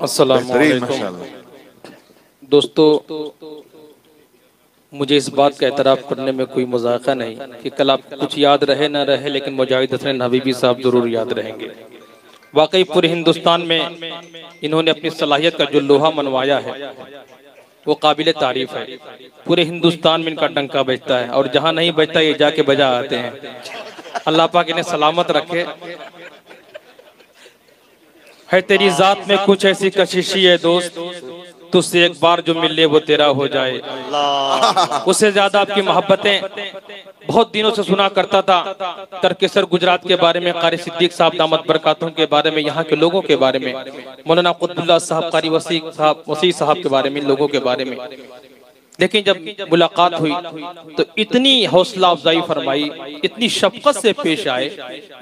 अस्सलामु अलैकुम। दोस्तों, मुझे इस बात का एतराफ़ करने में कोई मजाक़ा नहीं कि कल आप कुछ याद रहे ना रहे, लेकिन मुजाहिद हसन हबीबी साहब जरूर याद रहेंगे। वाकई पूरे हिंदुस्तान में इन्होंने अपनी सलाहियत का जो लोहा मनवाया है वो काबिल तारीफ है। पूरे हिंदुस्तान में इनका डंका बजता है और जहाँ नहीं बजता ये जाके बजा आते हैं। अल्लाह पाक इन्हें सलामत रखे। है तेरी जात में कुछ ऐसी कशिशी है दोस्त, तुझसे एक बार जो मिले वो तेरा हो जाए। उससे ज्यादा आपकी मोहब्बतें बहुत दिनों से सुना करता था। तरकेसर गुजरात के बारे में, कारी सिद्दीक साहब दामत बरकातों के बारे में, यहाँ के लोगों के बारे में, मौलाना कुतुबुल्लाह साहब, कारी वसी साहब के बारे में, इन लोगों के बारे में। लेकिन जब मुलाकात हुई तो इतनी हौसला अफजाई फरमाई, इतनी शफकत से पेश आए,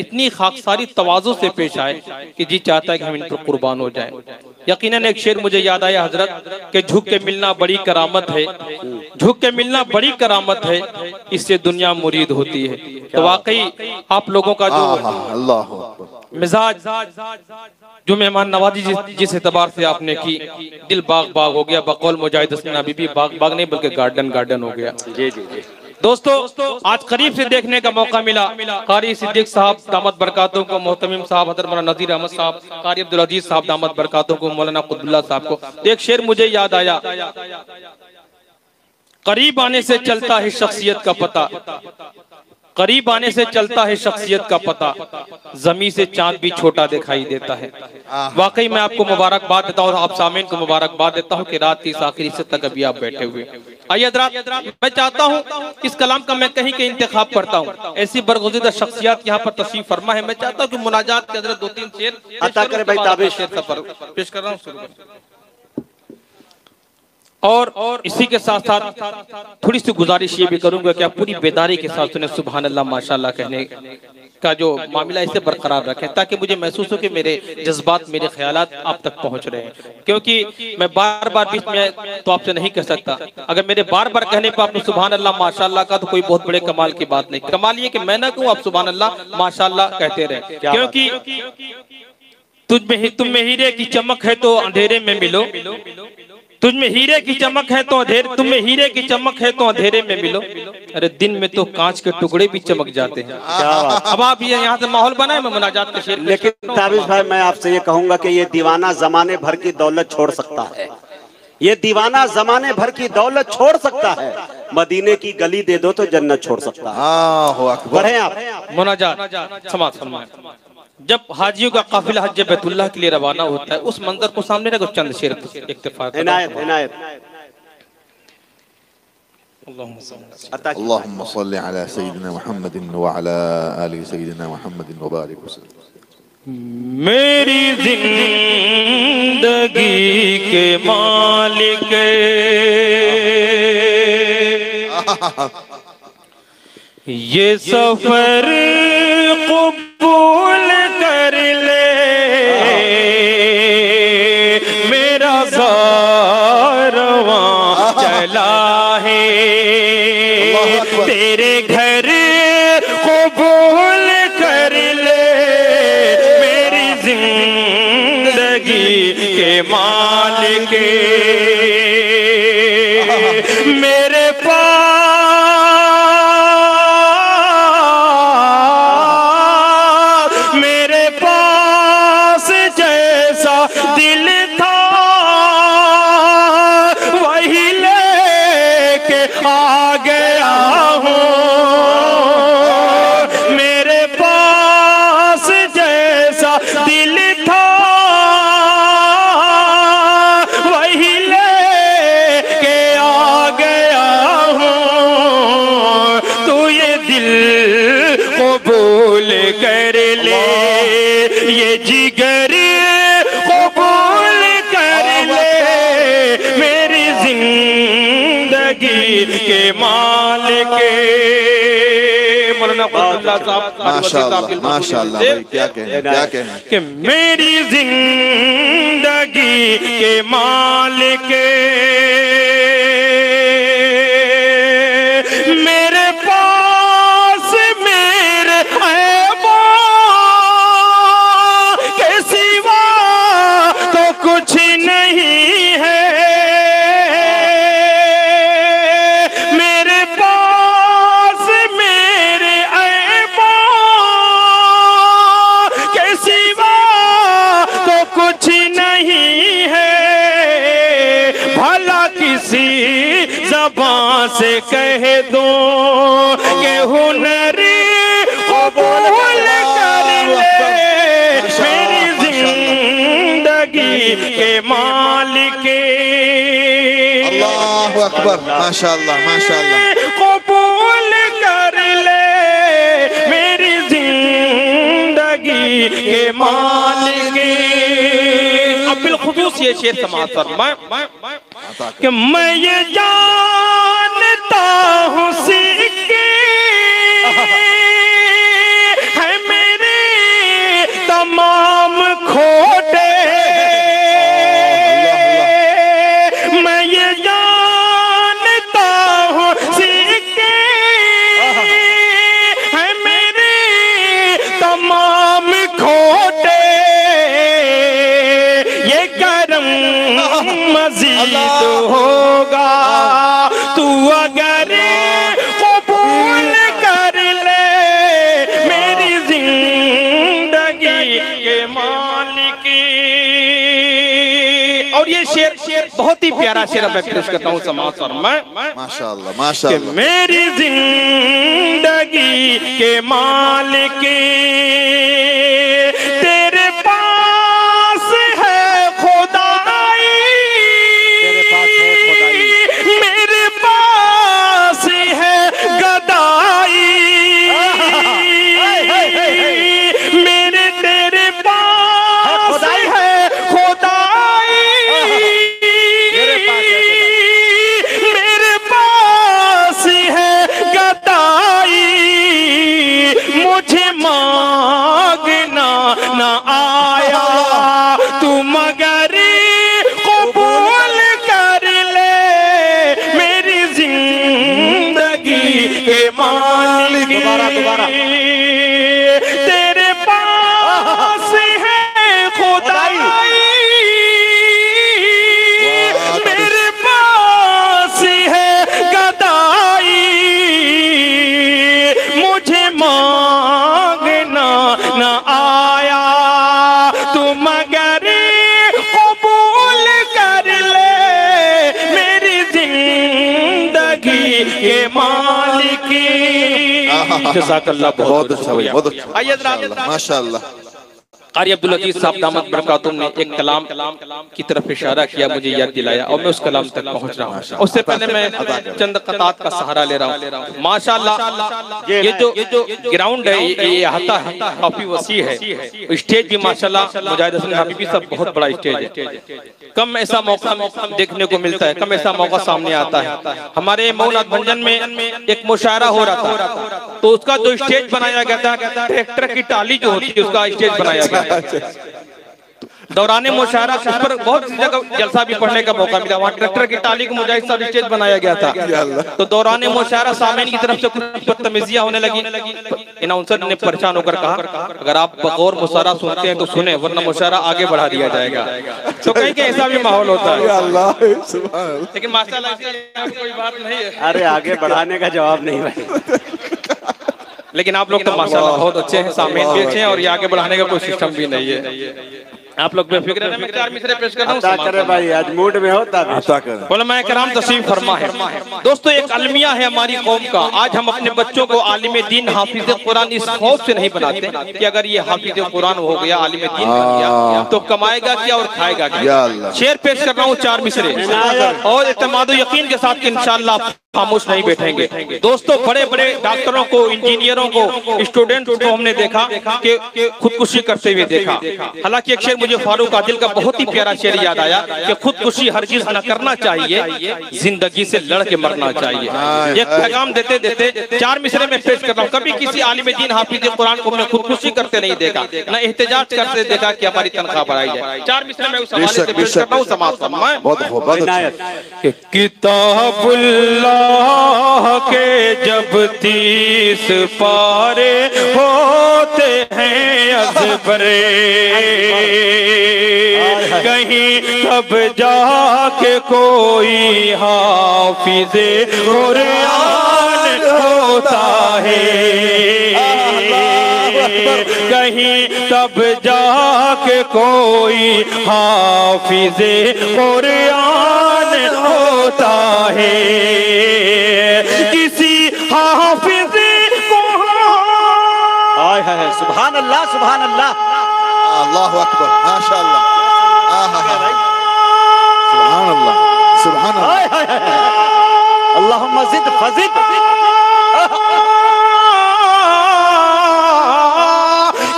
इतनी खाकसारी तवाज़ु से पेश आए कि जी चाहता है कि हम इन पर कुर्बान हो जाएं। यकीनन एक शेर मुझे याद आया हजरत कि झुक के मिलना बड़ी करामत है, झुक के मिलना बड़ी करामत है, इससे दुनिया मुरीद होती है। तो वाकई आप लोगों का जो मिजाज, जो मेहमान नवाजी जिस एतबार से आपने की, दिल बाग बाग हो गया। बकौल मुजाहिद हसन हबीबी बाग बाग नहीं बल्कि गार्डन गार्डन हो गया। जी जी जी। दोस्तों, आज करीब से देखने का मौका मिला कारी सिद्दीक साहब दामत बरकातों को, मोहतमिम साहब हज़रत मौलाना नज़ीर अहमद साहब, कारी अब्दुल अजीज साहब दामत बरकातों को, मौलाना कुतुबुल्लाह साहब को। तो एक शेर मुझे याद आया, करीब आने से चलता है शख्सियत का पता, करीब आने से चलता है शख्सियत का पता, जमी से चांद भी छोटा दिखाई देता है। वाकई मैं आपको मुबारकबाद देता हूँ, आप सामीन को मुबारकबाद देता हूँ कि रात की इस आखिरी हिस्से तक अभी आप बैठे हुए। आइए हज़रात, मैं चाहता हूँ इस कलाम का मैं कहीं के इंतखाब करता हूँ। ऐसी बरगुज़िदा शख्सियत यहाँ पर तशरीफ फरमा है। मैं चाहता हूँ कि मुनाजात के हज़रत 2-3 शेर अता करें भाई, ताबे शेर सफर पेश कर रहा हूँ। और इसी के साथ साथ थोड़ी सी गुजारिश ये भी करूंगा कि आप पूरी बेदारी के साथ सुने सुभान अल्लाह माशाअल्लाह कहने का जो मामला इसे बरकरार रखें, ताकि मुझे महसूस हो कि मेरे जज्बात, मेरे ख्यालात आप तक पहुंच रहे हैं। क्योंकि मैं बार बार बीच में तो आपसे नहीं कह सकता। अगर मेरे बार बार कहने पर आपने सुभान अल्लाह माशाअल्लाह का, तो कोई बहुत बड़े कमाल की बात नहीं। कमाल ये कि मैं ना कहूँ, आप सुभान अल्लाह माशाअल्लाह कहते रहे। क्योंकि तुम में हीरे की चमक है तो अंधेरे में मिलो, तुझ में हीरे की चमक है तो अंधेरे, तुम में हीरे की चमक है तो अंधेरे में मिलो। अरे दिन में तो कांच के टुकड़े भी चमक जाते हैं। क्या बात। अब आप ये यहाँ से माहौल बनाए, मैं मुनाजात के शेर। लेकिन ताबिश भाई, मैं आपसे ये कहूंगा कि ये दीवाना जमाने भर की दौलत छोड़ सकता है, ये दीवाना जमाने भर की दौलत छोड़ सकता है, मदीने की गली दे दो तो जन्नत छोड़ सकता है। बढ़े आप मुनाजात समात फरमाएं। जब हाजियों का काफिला हज बैतुल्लाह के लिए रवाना होता है, उस मंजर को सामने रखो, चंद शेर इत्तेफाक इनायत इनायत। अल्लाहुम्मा सल्लि अला सय्यिदिना मुहम्मदिन व अला आलि सय्यिदिना मुहम्मदिन व बारिक वसल्लम। मेरी जिंदगी के मालिक ये सफर कबूल कर ले, मेरा कारवां चला है, तेरे घर कबूल कर ले, मेरी जिंदगी के मालिक मेरे दिल था वही लेके आ गया हूँ, मेरे पास जैसा दिल था वही लेके आ गया हूँ। तू ये दिल कबूल कर ले, ये जिगर के मालिक मौलाना माशाअल्लाह माशाअल्लाह भाई, क्या कहें कि मेरी जिंदगी के मालिक मेरे पास मेरे ऐबों के सिवा तो कुछ किसी ज़बान से कह दो कि हुनरी कबूल कर ले मेरी जिंदगी के मालिक। अल्लाहु अकबर, माशाअल्लाह माशाअल्लाह। कबूल कर ले मेरी जिंदगी के मालिक। अब बिलखुसूस ये शेर समाअत फरमाए कि मैं ये जानता हूँ सिक्के है मेरे तमाम खोटे। मैं ये जानता हूँ सिक्के है मेरे तमाम खोटे। ये करम मजीद होगा तू अगर कबूल कर ले मेरी जिंदगी के मालिक। और ये शेर बहुत ही प्यारा शेर मैं पेश करता हूँ समाअत फरमाए माशाअल्लाह कि माशाअल्लाह। मेरी जिंदगी के मालिक तेरे पास है खुदाई। तेरे पास है खुदाई। मेरे पास है गदाई। मेरे तेरे पास है खुदाई। मेरे पास है गदाई। मुझे मांगना न आया तू मगर कबूल कर ले मेरी जिंदगी के मालिक। दोबारा तेरे पास है खुदाई। मेरे पास है गदाई। मुझे मांगना न आया तू मगर कबूल कर ले मेरी जिंदगी के मालिक। जज़ाकल्लाह, बहुत अच्छा भाई, बहुत अच्छा। आइए माशाअल्लाह। कारी अब्दुल अजीज साहब दामत बरकातुहू ने एक कलाम की तरफ इशारा किया, मुझे याद दिलाया और मैं उस कलाम तक पहुंच रहा हूँ। उससे पहले मैं चंद क़तात का सहारा ले रहा हूँ। माशाअल्लाह ये जो ग्राउंड है ये अहाता है, काफी वसी है। स्टेज भी माशाअल्लाह मुजाहिद हसन हबीबी साहब बहुत बड़ा स्टेज है। कम ऐसा मौका देखने को मिलता है, कम ऐसा मौका सामने आता है। हमारे मौलाद भंजन में एक मुशायरा हो रहा था, तो उसका जो स्टेज बनाया गया था, ट्रैक्टर की टाली जो होती है उसका स्टेज बनाया गया। दौराने मुशायरा उस पर बहुत सी जगह जलसा भी पढ़ने का मौका मिला। वहाँ ट्रैक्टर की टाली को मुजाहिद साहब स्टेज बनाया गया था। तो दौराने मुशायरा सामने की तरफ से कुछ बदतमीजियां होने लगी। अनाउंसर ने परेशान होकर कहा, अगर आप बगौर मुशायरा सुनते हैं तो सुने, वरना मुशायरा आगे बढ़ा दिया जाएगा। तो कहीं के ऐसा भी माहौल होता है, लेकिन माशाअल्लाह कोई बात नहीं है। अरे आगे बढ़ाने का जवाब नहीं भाई। लेकिन आप लोग तो माशाअल्लाह बहुत अच्छे हैं, सामीन भी अच्छे हैं और ये आगे बढ़ाने का कोई सिस्टम भी नहीं है। आप लोग बेफिक्र हैं, मैं 4 मिसरे पेश कर रहा हूं। अता करे भाई, आज मूड में होता है। अता करे। उलमाए किराम तशरीफ फरमा है। दोस्तों एक अलमिया है हमारी कौम का। आज हम अपने बच्चों को आलिम दीन हाफिज कुरान इस खौफ से नहीं बनाते कि अगर ये हाफिज कुरान हो गया, आलिम दीन बन गया तो कमाएगा क्या और खाएगा क्या। शेर पेश कर रहा हूँ 4 मिसरे और इत्मीनान यकीन के साथ इंशाअल्लाह खामोश नहीं बैठेंगे। दोस्तों बड़े बड़े डॉक्टरों को, इंजीनियरों को, स्टूडेंट्स को हमने देखा कि खुदकुशी करते हुए देखा। हालांकि एक शेर मुझे फारूक आदिल का बहुत ही प्यारा शेर याद आया कि खुदकुशी हरगिज न करना चाहिए, जिंदगी से लड़ के मरना चाहिए। एक पैगाम देते देते 4 मिसरे में पेश कर रहा हूँ। कभी किसी आलिम दीन हाफिज कुरान को हमने खुदकुशी करते नहीं देखा, न एहतजाज करते देखा कि हमारी तनख्वाह बढ़ाई जाए। 4 मिसरे में उस हवाले से पेश कर रहा हूँ। समाप्त फरमाएं। किताबुल्लाह के जब 30 पारे होते हैं अज़बरे, कहीं तब जाके कोई हाफिज़े कुरान होता है, कहीं तब जाके कोई हाफिज़े कुरान होता है, किसी हाफिज को। हाय हाय, सुभान अल्लाह सुभान अल्लाह, अल्लाहु अकबर, माशाअल्लाह, सुभान अल्लाह सुभान अल्लाह। अल्लाहुम्मा ज़िद फज़िद।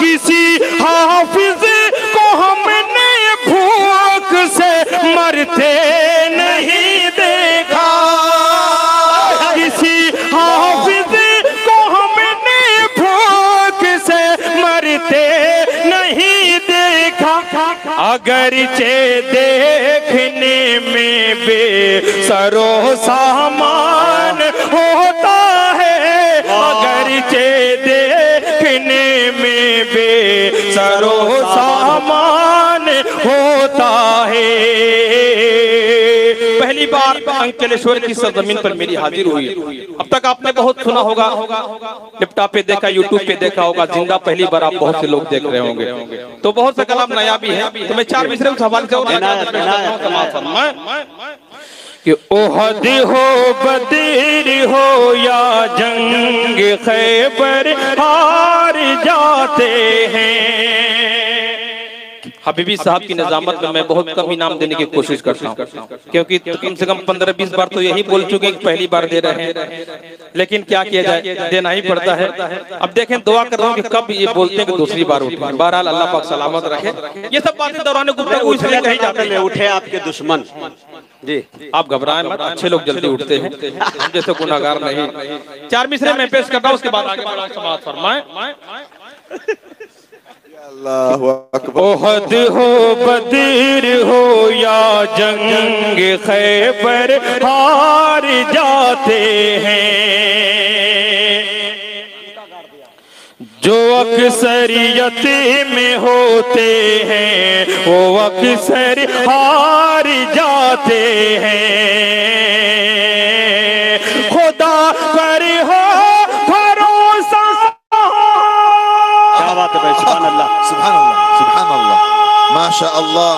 किसी हाफिज को हमने भूख से मरते नहीं देखा, किसी हाफिज को हमने भूख से मरते नहीं देखा। अगरचे देखने में बेसरो सामान होता है, अगरचे देखने में बेसरो सामान होता है। पहली बार अंकलेश्वर की सरजमीन पर मेरी हाजिर हुई। अब तक आपने बहुत सुना होगा, लैपटॉप पे देखा, यूट्यूब पे देखा होगा, जिंदा पहली बार आप बहुत से लोग देख रहे होंगे, तो बहुत सा कलाम नया भी है। तो मैं 4 मिसरे उस हवाले से कि ओहद हो बदर हो या जंग खैबर हार जाते हैं। हबीबी साहब की निजामत में मैं बहुत कम इनाम देने की कोशिश करता हूँ, क्योंकि कम से कम 15-20 बार तो यही बोल चुके हैं कि पहली बार दे रहे हैं, लेकिन क्या किया जाए, देना ही पड़ता है। अब देखें, दुआ कर रहा हूँ कि कब ये बोलते हैं कि दूसरी बार उठे। बहरहाल अल्लाह पाक सलामत रखे। ये सब बातें दौरान गुफ्तगू इसलिए कही जाती है, उठे आपके दुश्मन जी, आप घबराएं मत, अच्छे लोग जल्दी उठते हैं, हम जैसे गुनाहगार नहीं। 4 मिसरे मैं पेश करता हूँ, उसके बाद आगे बढ़ा समाअत फरमाएं। अल्लाहु अकबर। ओहद हो बदर हो या जंग खैबर हार जाते हैं, जो अक्सरियत में होते हैं वो अक्सर हार जाते हैं। खुदा पर हो भरोसा। क्या बात है भाई, सुभान अल्लाह सुभान अल्लाह सुभान अल्लाह, माशा अल्लाह।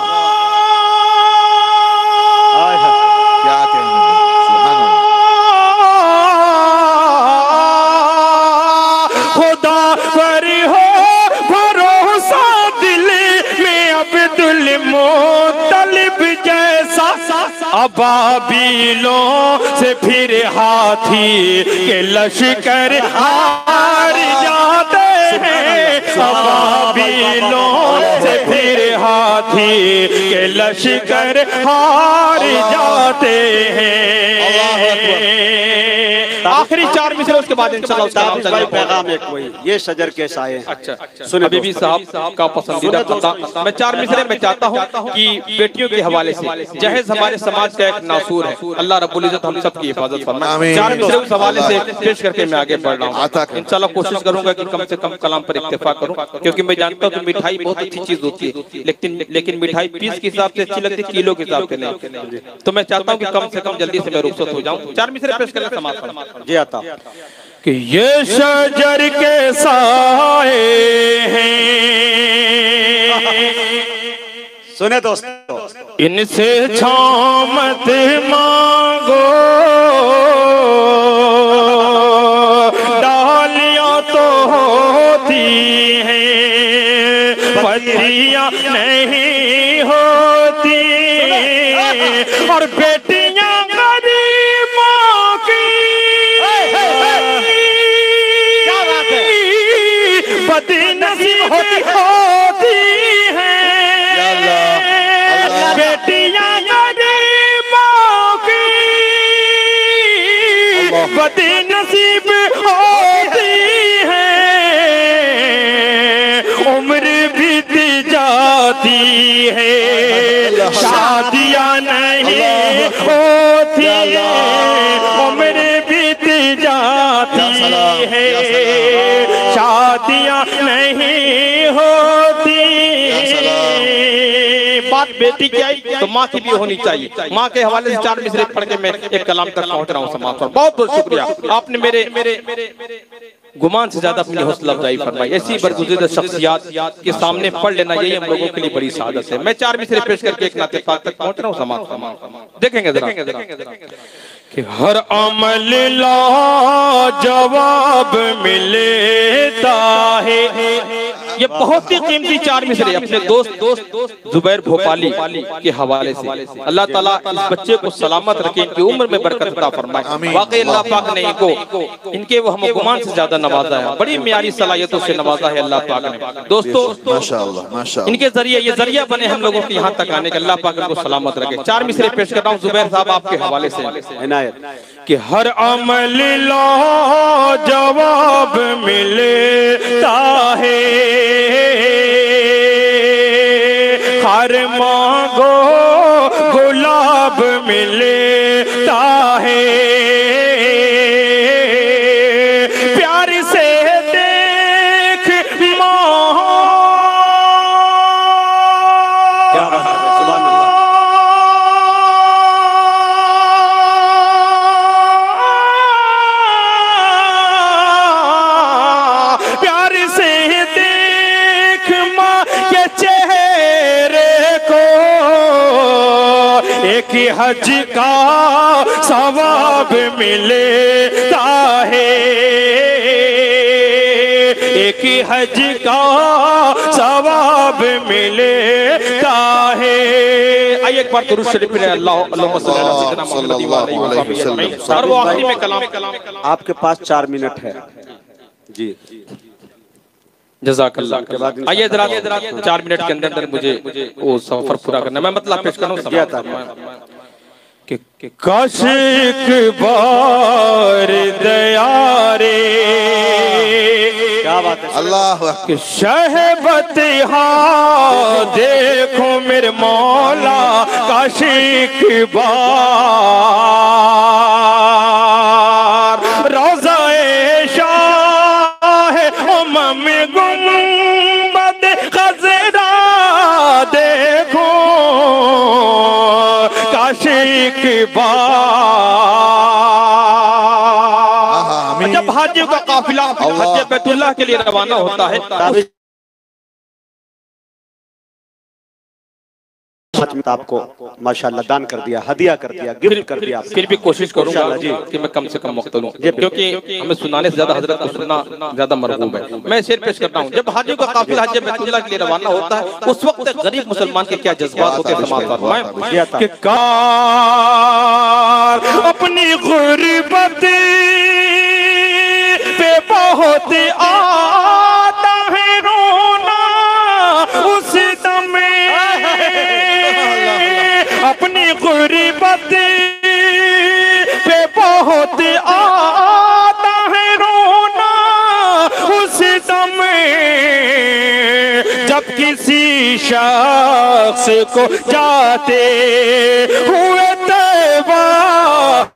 क्या कहेंगे, सुभान अल्लाह। खुदा पर हो भरोसा, दिल में अब्दुल मुत्तलिब जैसा, अबाबिलों से फिर हाथी के लश्कर हार जाते हैं, अबाबिलों से फिर हाथी के लश्कर हार जाते हैं। आखिरी 4 मिसरे, उसके बाद इंशाअल्लाह पैगाम एक वही, ये शजर के साए। अच्छा, सुन हबीबी साहब का पसंदीदा खता। मैं 4 मिसरे में चाहता हूँ कि बेटियों के हवाले से, जहेज हमारे समाज का एक नासूर है, अल्लाह रब्बुल इज्जत हम सब की हिफाजत फरमाए। 4 मिसरे उस हवाले से पेश करके मैं आगे बढ़ रहा हूँ। इंशाअल्लाह कोशिश करूंगा कि कम से कम कलाम पर इत्तेफाक करूं, क्योंकि मैं जानता हूँ कि मिठाई बहुत अच्छी चीज होती है, लेकिन मिठाई पीस के हिसाब से अच्छी लगती है, किलो के हिसाब से नहीं। तो मैं चाहता हूँ कि कम से कम जल्दी से मैं रुखसत हो जाऊं। 4 मिसरे पेश करके समाप्त जी आता कि ये शजर के साए हैं, सुने दोस्तों, इनसे छांव मत मांगो, डालियां तो होती हैं, पत्तियां नहीं होती, और बेटियां गरीबों की बदनसीब होती हैं, बेटियां गरीबों की बदनसीब होती हैं, उम्र बीत जाती है, शादियां नहीं होती, उम्र बीत जाती है, शादियां नहीं होती। बात बेटी की आई तो माँ की भी होनी चाहिए। माँ के हवाले से 4 मिसरे पढ़ के मैं एक कलाम तक पहुंच रहा हूँ समाज पर। बहुत बहुत शुक्रिया, आपने मेरे गुमान से ज्यादा अपनी हौसला अफजाई फरमाई। ऐसी बरगुज़िदा शख्सियात के सामने पढ़ लेना यही हम लोगों के लिए बड़ी सादत है। मैं 4 मिसरे पेश करके एक नाते पाक तक पहुंच रहा हूँ। समाज देखेंगे जरा कि हर अमल ला जवाब मिलेता है। ये बहुत ही कीमती 4 मिसरे अपने दोस्त जुबैर भोपाली के हवाले से। अल्लाह ताला इस बच्चे को सलामत रखे, इनकी उम्र में बरकत अता फरमाए। वाकई अल्लाह पाक ने इनके वो हम गुमान से ज्यादा नवाजा है, बड़ी मियारी सलाहियतों से नवाजा है अल्लाह पाक ने। दोस्तों माशाअल्लाह माशाअल्लाह, इनके जरिए ये जरिया बने हम लोगों के यहाँ तक आने का। अल्लाह पाक इनको सलामत रखे। 4 मिसरे पेश कर रहा हूँ जुबैर साहब आपके हवाले से कि हर अमल ला जवाब मिलता है, हर मांगो गुलाब मिलता है, प्यार से देख हज का सवाब मिलता है, एक हज का सवाब मिलता है। आइए एक बार दुरूद शरीफ पढ़ें। अल्लाहुम्मा सल्ली अला सय्यिदिना मुहम्मद व आलिहि व सल्लम। और वो आखिरी में कलाम आपके पास 4 मिनट है जी। जज़ाकल्लाह के बाद आइए जरा 4 मिनट के अंदर मुझे वो सफर पूरा करना। मैं मतलब पेश करूँ कि काश एक बार दया रे, क्या बात है अल्लाह कि शहबत हाँ देखो मेरे मौला, काश एक बार रोज़ाए शाह उम्म गुंबद खज़रा देखो, काश एक बार। जब हाजियों का काफिला हज बैतुल्लाह के लिए रवाना होता है, आपको माशाल्लाह दान कर दिया, हदिया कर दिया, गिफ्ट कर दिया। फिर भी कोशिश करूंगा कि मैं कम से कम मुख्तल हूं, क्योंकि हमें सुनाने से ज्यादा हजरत को सुनना ज्यादा मरगूब है। मैं शेर पेश करता हूं। जब हाजियों का काफिला हज बैतुल्लाह के लिए रवाना होता है, उस वक्त गरीब मुसलमान के क्या जज्बात होते हैं कि कार अपनी गुर्बत पे बहुत आता है रोना, उस दम अपनी गुर्बत पे बहुत आता है रोना, उस दम जब किसी शख्स को जाते हुए तैबा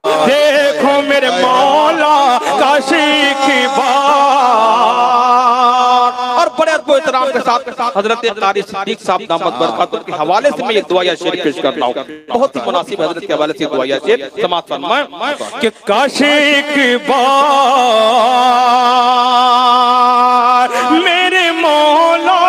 देखो मेरे मौला, काश की बात। और बड़े अदब एहतराम के साथ हजरत कारी सिद्दीक साहब दामत बरकातुहू के हवाले से मैं ये दुआ या शेर पेश कर रहा हूँ। बहुत ही मुनासिब हजरत के हवाले से दुआ या शेर समाअत फरमाएं कि काश एक बार मेरे मौला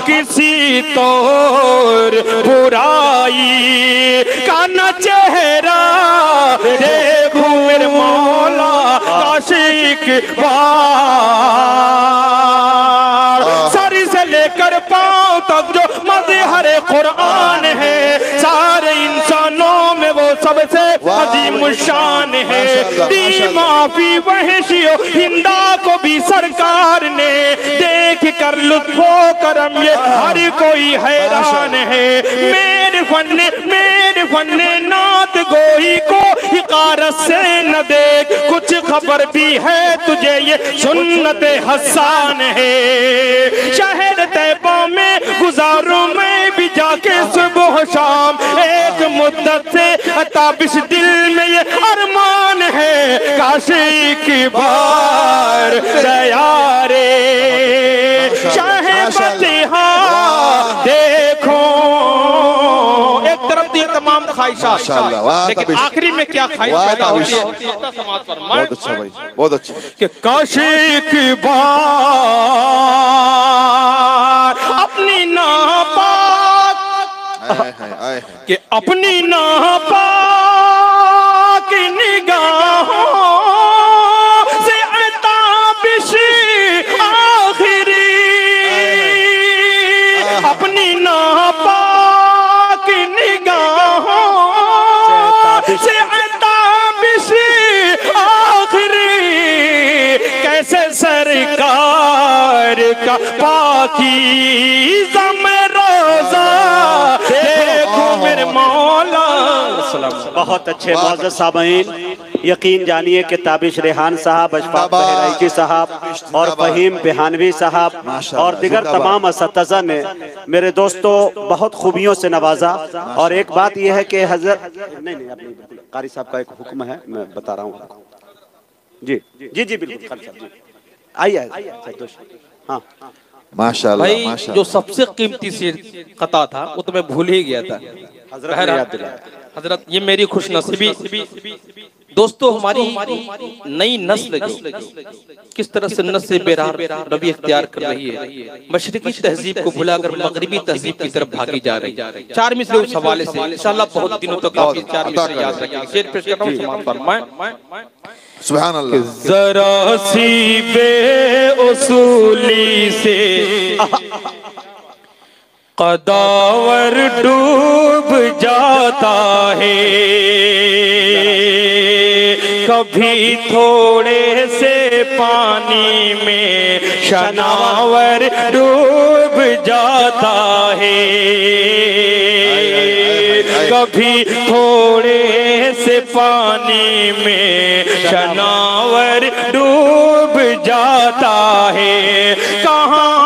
किसी तौर बुराई का न चेहरा देखो मेरे मौला, काश एक बार सर से लेकर पांव तक जो मज़हर कुरान है, सारे इंसानों में वो सबसे अजीम इल्म शान है। दी माफी वहशियो हिंदा को भी सरकार ने, देख कर लुत्फो करम ये हर कोई हैरान है। मेरे फन्ने नात गोई को हिकारत से न देख, कुछ खबर भी है तुझे ये सुन्नत हसान है। शहर तैबा में गुजारूं मैं भी जाके सुबह शाम, एक मुद्दत से ताबिश दिल में ये अरमान है, काश एक बार तैयारे शाह फतेहा देखो। एक तरफ ये तमाम ख्वाहिशात, लेकिन आखिरी में क्या ख्वाहिश पैदा होती है? बहुत अच्छा भाई, बहुत अच्छा। कि काश एक बार अपनी नापाक, कि अपनी नापाक निगाहों से ताबिश आखिरी, अपनी नापाक निगाहों से ताबिश आखिरी, कैसे सरकार का पाकीज़ा में रोज़ा देखो मेरे मौला। बहुत अच्छे मौजूद सामीन, यकीन जानिए कि ताबिश रेहान साहब, अशफाक बहराइची साहब और फहीम बिहानवी साहब और दिगर तमाम असतज़ा ने मेरे दोस्तों बहुत खूबियों से नवाजा। और एक बात यह है कि हजरत नहीं कारी साहब का एक हुक्म है, मैं बता रहा हूँ। जी जी जी बिल्कुल कारी साहब, आइए। हाँ माशाअल्लाह भाई, माशाअल्लाह। जो सबसे कीमती सी कता था वो तो मैं भूल ही गया था। हजरत ये मेरी खुशनसीबी दोस्तों, हमारी नई नस्ल जो किस तरह सुन्नत से बेरार रवि इख्तियार कर रही है, मशरिकी तहजीब को भुलाकर मगरिबी तहजीब की तरफ भागी जा रही है। चार मिसरे उस हवाले से इंशाअल्लाह बहुत दिनों तक काफी चार मिसरे याद रखेंगे। शेर पेश कर रहा हूं, समाअत फरमाएं। सुभान अल्लाह। जरा सी बेउसूली से कदावर डूब जाता है, कभी थोड़े से पानी में शनावर डूब जाता है, कभी थोड़े से पानी में शनावर डूब जाता है। कहाँ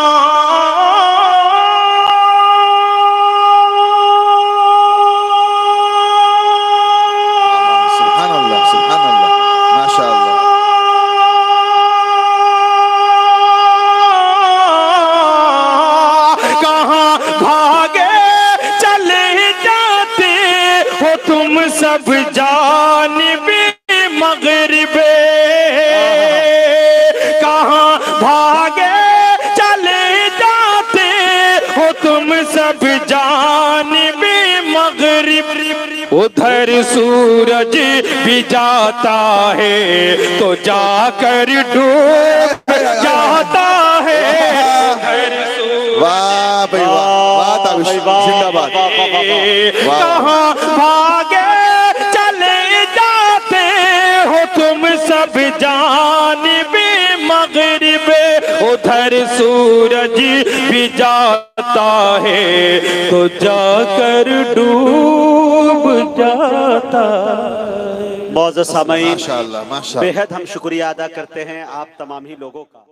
सब जानिबे मगरिबे, कहाँ भागे चले जाते हो तुम सब जानिबे मगरिब। उधर सूरज भी जाता है तो जाकर डूब जाता है। वाह भाई वाह, जिंदाबाद। कहाँ भागे चले जाते हो तुम सब जानिबे मगरिबे, उधर सूरज भी जाता है तो जाकर डूब जाता है। मौजूद सामीन, माशाअल्लाह माशाअल्लाह। बेहद हम शुक्रिया अदा करते हैं आप तमाम ही लोगों का।